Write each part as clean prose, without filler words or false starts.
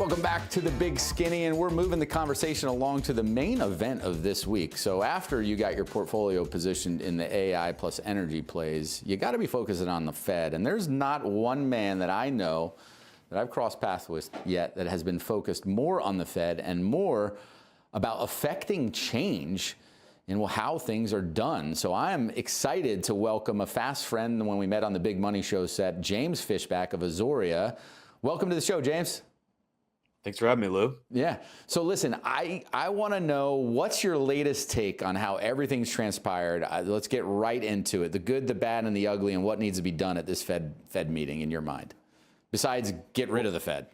Welcome back to the Big Skinny, and we're moving the conversation along to the main event of this week. So after you got your portfolio positioned in the AI plus energy plays, you got to be focusing on the Fed. And there's not one man that I know that I've crossed paths with yet that has been focused more on the Fed and more about affecting change in how things are done. So I'm excited to welcome a fast friend when we met on the Big Money Show set, James Fishback of Azoria. Welcome to the show, James. Thanks for having me, Lou. Yeah. So listen, I want to know what's your latest take on how everything's transpired. Let's get right into it. The good, the bad, and the ugly, and what needs to be done at this Fed meeting in your mind, besides get rid of the Fed.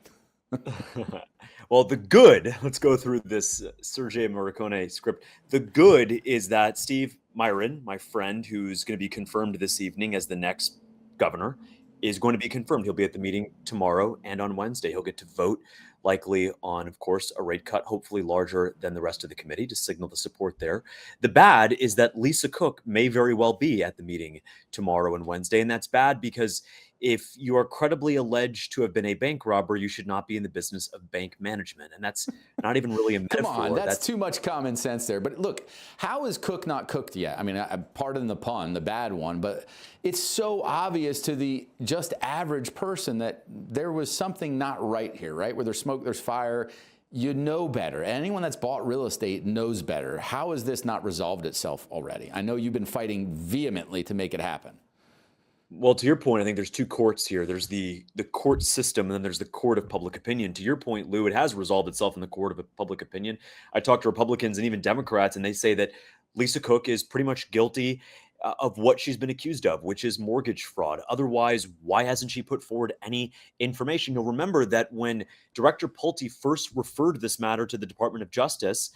Well, the good, let's go through this Sergei Morricone script. The good is that Steve Myron, my friend, who's going to be confirmed this evening as the next governor, is going to be confirmed. He'll be at the meeting tomorrow and on Wednesday. He'll get to vote, likely on, of course, a rate cut, hopefully larger than the rest of the committee, to signal the support there. The bad is that Lisa Cook may very well be at the meeting tomorrow and Wednesday, and that's bad because if you are credibly alleged to have been a bank robber, you should not be in the business of bank management. And that's not even really a metaphor. Come on, that's too much common sense there. But look, how is Cook not cooked yet? I mean, pardon the pun, the bad one, but it's so obvious to the just average person that there was something not right here, right? Where there's smoke, there's fire. You know better. Anyone that's bought real estate knows better. How has this not resolved itself already? I know you've been fighting vehemently to make it happen. Well, to your point, I think there's two courts here. There's the court system, and then there's the court of public opinion. To your point, Lou, it has resolved itself in the court of public opinion. I talked to Republicans and even Democrats, and they say that Lisa Cook is pretty much guilty of what she's been accused of, which is mortgage fraud. Otherwise, why hasn't she put forward any information? You'll remember that when Director Pulte first referred this matter to the Department of Justice,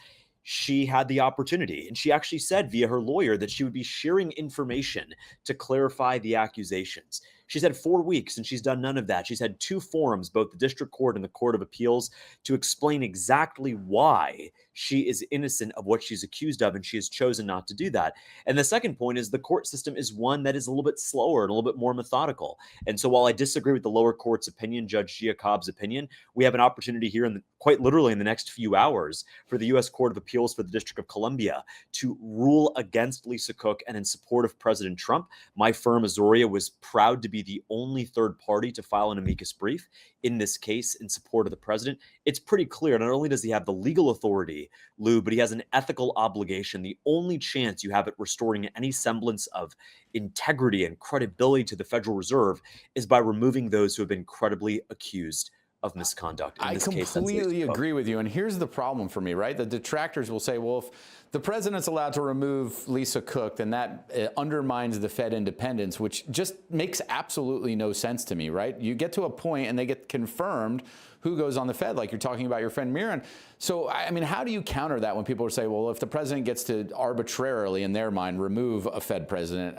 she had the opportunity, and she actually said via her lawyer that she would be sharing information to clarify the accusations. She's had 4 weeks and she's done none of that. She's had two forums, both the district court and the court of appeals, to explain exactly why she is innocent of what she's accused of, and she has chosen not to do that. And the second point is the court system is one that is a little bit slower and a little bit more methodical. And so while I disagree with the lower court's opinion, Judge Gia Cobb's opinion, we have an opportunity here quite literally in the next few hours for the U.S. Court of Appeals for the District of Columbia to rule against Lisa Cook and in support of President Trump. My firm, Azoria, was proud to be the only third party to file an amicus brief in this case in support of the president. It's pretty clear. Not only does he have the legal authority, Lou, but he has an ethical obligation. The only chance you have at restoring any semblance of integrity and credibility to the Federal Reserve is by removing those who have been credibly accused of misconduct. I completely agree with you. And here's the problem for me, right? The detractors will say, well, if the president's allowed to remove Lisa Cook, then that undermines the Fed independence, which just makes absolutely no sense to me, right? You get to a point and they get confirmed who goes on the Fed, like you're talking about your friend Miran. So, I mean, how do you counter that when people say, well, if the president gets to arbitrarily, in their mind, remove a Fed president,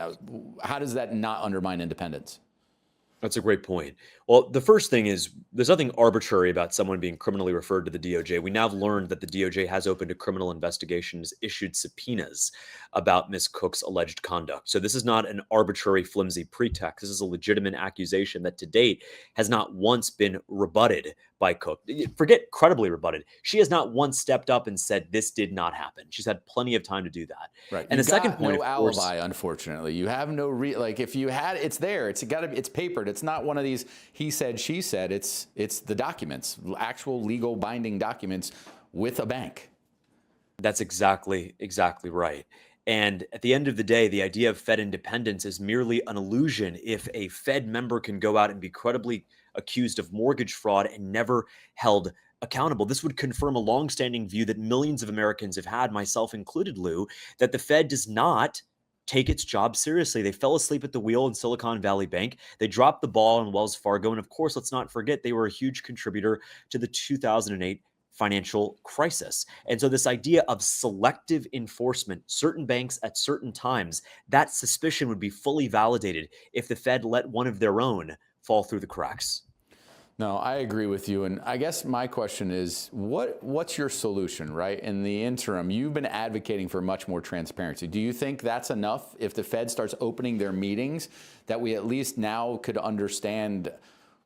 how does that not undermine independence? That's a great point. Well, the first thing is there's nothing arbitrary about someone being criminally referred to the DOJ. We now have learned that the DOJ has opened a criminal investigation, has issued subpoenas about Ms. Cook's alleged conduct. So this is not an arbitrary, flimsy pretext. This is a legitimate accusation that to date has not once been rebutted by Cook. Forget credibly rebutted. She has not once stepped up and said this did not happen. She's had plenty of time to do that. Right. And the second point, no alibi, unfortunately. You have no like if you had, it's there. It's papered. It's not one of these he said, she said. It's the documents, actual legal binding documents with a bank. That's exactly right. And at the end of the day, the idea of Fed independence is merely an illusion if a Fed member can go out and be credibly accused of mortgage fraud and never held accountable. This would confirm a longstanding view that millions of Americans have had, myself included, Lou, that the Fed does not take its job seriously. They fell asleep at the wheel in Silicon Valley Bank. They dropped the ball in Wells Fargo. And of course, let's not forget, they were a huge contributor to the 2008 financial crisis. And so this idea of selective enforcement, certain banks at certain times, that suspicion would be fully validated if the Fed let one of their own fall through the cracks. No, I agree with you. And I guess my question is, what's your solution, right? In the interim, you've been advocating for much more transparency. Do you think that's enough if the Fed starts opening their meetings, that we at least now could understand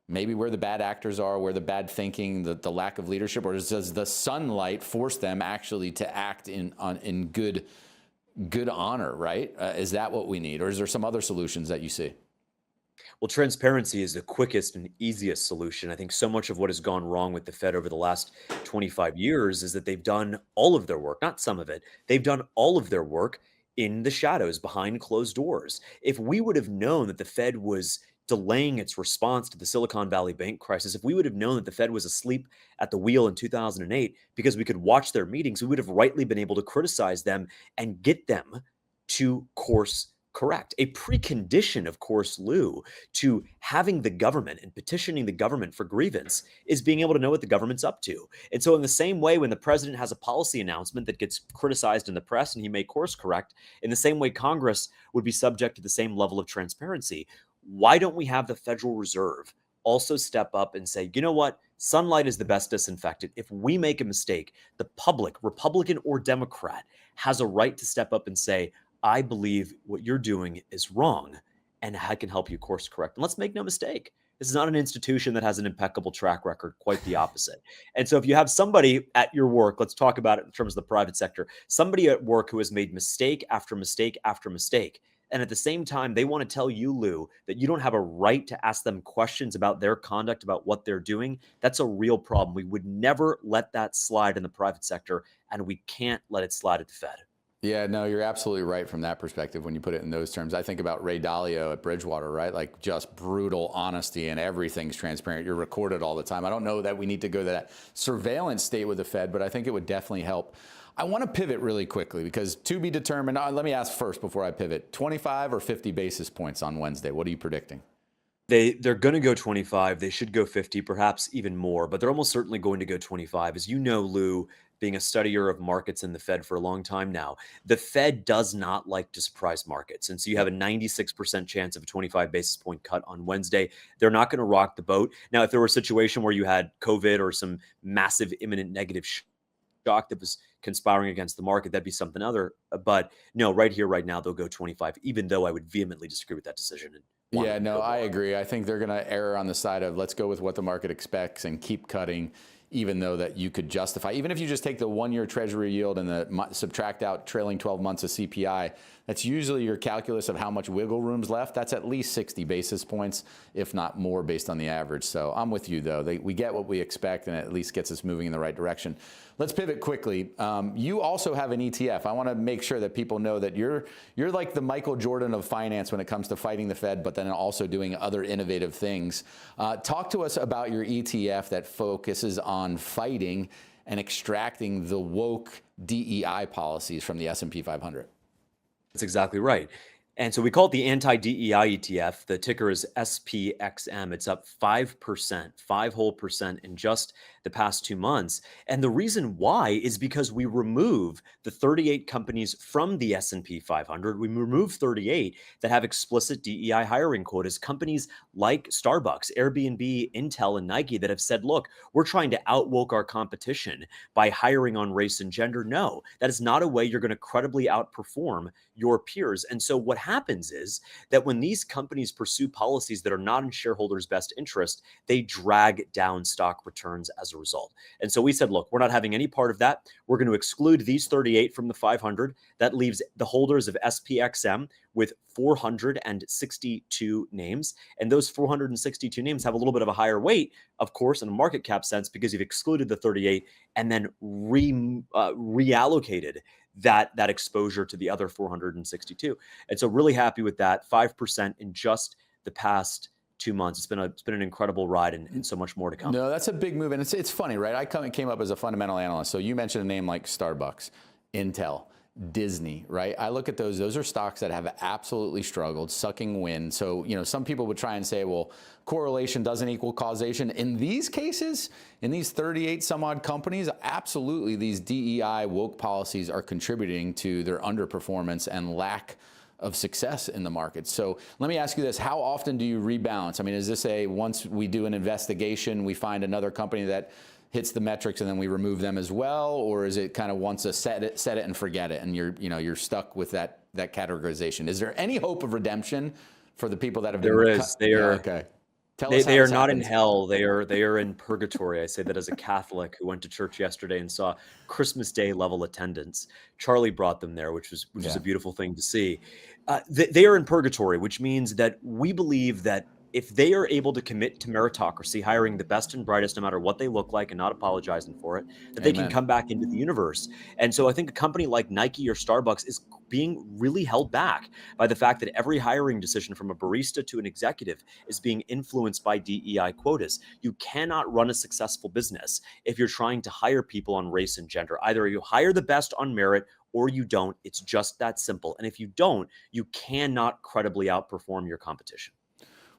maybe where the bad actors are, where the bad thinking, the lack of leadership, or does the sunlight force them actually to act in good honor, right? Is that what we need, or is there some other solutions that you see? Well, transparency is the quickest and easiest solution. I think so much of what has gone wrong with the Fed over the last 25 years is that they've done all of their work, not some of it. They've done all of their work in the shadows behind closed doors. If we would have known that the Fed was delaying its response to the Silicon Valley bank crisis, if we would have known that the Fed was asleep at the wheel in 2008 because we could watch their meetings, we would have rightly been able to criticize them and get them to course correct. A precondition, of course, Lou, to having the government and petitioning the government for grievance is being able to know what the government's up to. And so in the same way, when the president has a policy announcement that gets criticized in the press and he may course correct, in the same way, Congress would be subject to the same level of transparency. Why don't we have the Federal Reserve also step up and say, you know what? Sunlight is the best disinfectant. If we make a mistake, the public, Republican or Democrat, has a right to step up and say, I believe what you're doing is wrong, and I can help you course correct. And let's make no mistake, this is not an institution that has an impeccable track record, quite the opposite. And so if you have somebody at your work, let's talk about it in terms of the private sector, somebody at work who has made mistake after mistake after mistake, and at the same time, they want to tell you, Lou, that you don't have a right to ask them questions about their conduct, about what they're doing, that's a real problem. We would never let that slide in the private sector, and we can't let it slide at the Fed. Yeah, no, you're absolutely right from that perspective when you put it in those terms. I think about Ray Dalio at Bridgewater, right? Like just brutal honesty and everything's transparent. You're recorded all the time. I don't know that we need to go to that surveillance state with the Fed, but I think it would definitely help. I want to pivot really quickly because to be determined, let me ask first before I pivot, 25 or 50 basis points on Wednesday. What are you predicting? They're going to go 25. They should go 50, perhaps even more, but they're almost certainly going to go 25. As you know, Lou, being a studier of markets in the Fed for a long time now, the Fed does not like to surprise markets. And so you have a 96% chance of a 25 basis point cut on Wednesday. They're not going to rock the boat. Now, if there were a situation where you had COVID or some massive imminent negative shock that was conspiring against the market, that'd be something other. But no, right here, right now, they'll go 25, even though I would vehemently disagree with that decision. Yeah, no, I agree. I think they're going to err on the side of let's go with what the market expects and keep cutting, even though that you could justify, even if you just take the 1-year treasury yield and subtract out trailing 12 months of CPI, that's usually your calculus of how much wiggle room's left. That's at least 60 basis points, if not more, based on the average. So I'm with you, though. We get what we expect, and it at least gets us moving in the right direction. Let's pivot quickly. You also have an ETF. I want to make sure that people know that you're like the Michael Jordan of finance when it comes to fighting the Fed, but then also doing other innovative things. Talk to us about your ETF that focuses on fighting and extracting the woke DEI policies from the S&P 500. That's exactly right. And so we call it the anti-DEI ETF. The ticker is SPXM. It's up 5%, 5 whole percent in just the past 2 months. And the reason why is because we remove the 38 companies from the S&P 500. We remove 38 that have explicit DEI hiring quotas. Companies like Starbucks, Airbnb, Intel, and Nike that have said, look, we're trying to outwoke our competition by hiring on race and gender. No, that is not a way you're going to credibly outperform your peers. And so what happens is that when these companies pursue policies that are not in shareholders' best interest, they drag down stock returns as a result. And so we said, look, we're not having any part of that. We're going to exclude these 38 from the 500. That leaves the holders of SPXM with 462 names. And those 462 names have a little bit of a higher weight, of course, in a market cap sense, because you've excluded the 38 and then reallocated that exposure to the other 462. And so really happy with that, 5% in just the past 2 months. It's been an incredible ride and so much more to come. No, that's a big move. And it's funny, right? I came up as a fundamental analyst. So you mentioned a name like Starbucks, Intel, Disney, right? I look at those are stocks that have absolutely struggled, sucking wind. So, some people would try and say, well, correlation doesn't equal causation. In these cases, in these 38 some odd companies, absolutely these DEI woke policies are contributing to their underperformance and lack of success in the market. So let me ask you this, how often do you rebalance? I mean, is this once we do an investigation, we find another company that hits the metrics and then we remove them as well? Or is it kind of once a set it and forget it and you're stuck with that categorization? Is there any hope of redemption for the people that have been There is. Okay. Tell us how They are this not in happens. hell. They are in purgatory. I say that as a Catholic who went to church yesterday and saw Christmas Day level attendance. Charlie brought them there, which was Yeah. a beautiful thing to see. They are in purgatory, which means that we believe that if they are able to commit to meritocracy, hiring the best and brightest, no matter what they look like, and not apologizing for it, that they can Amen. come back into the universe. And so I think a company like Nike or Starbucks is being really held back by the fact that every hiring decision from a barista to an executive is being influenced by DEI quotas. You cannot run a successful business if you're trying to hire people on race and gender. Either you hire the best on merit or you don't. It's just that simple. And if you don't, you cannot credibly outperform your competition.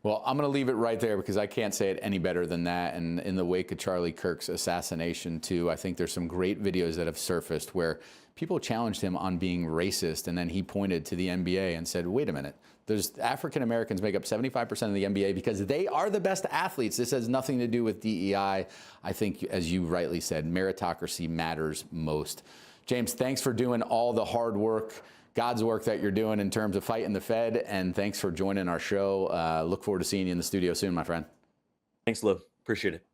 Well, I'm going to leave it right there because I can't say it any better than that. And in the wake of Charlie Kirk's assassination, too, I think there's some great videos that have surfaced where people challenged him on being racist. And then he pointed to the NBA and said, wait a minute, there's African Americans make up 75% of the NBA because they are the best athletes. This has nothing to do with DEI. I think, as you rightly said, meritocracy matters most. James, thanks for doing all the hard work, God's work that you're doing in terms of fighting the Fed, and thanks for joining our show. Look forward to seeing you in the studio soon, my friend. Thanks, Lou. Appreciate it.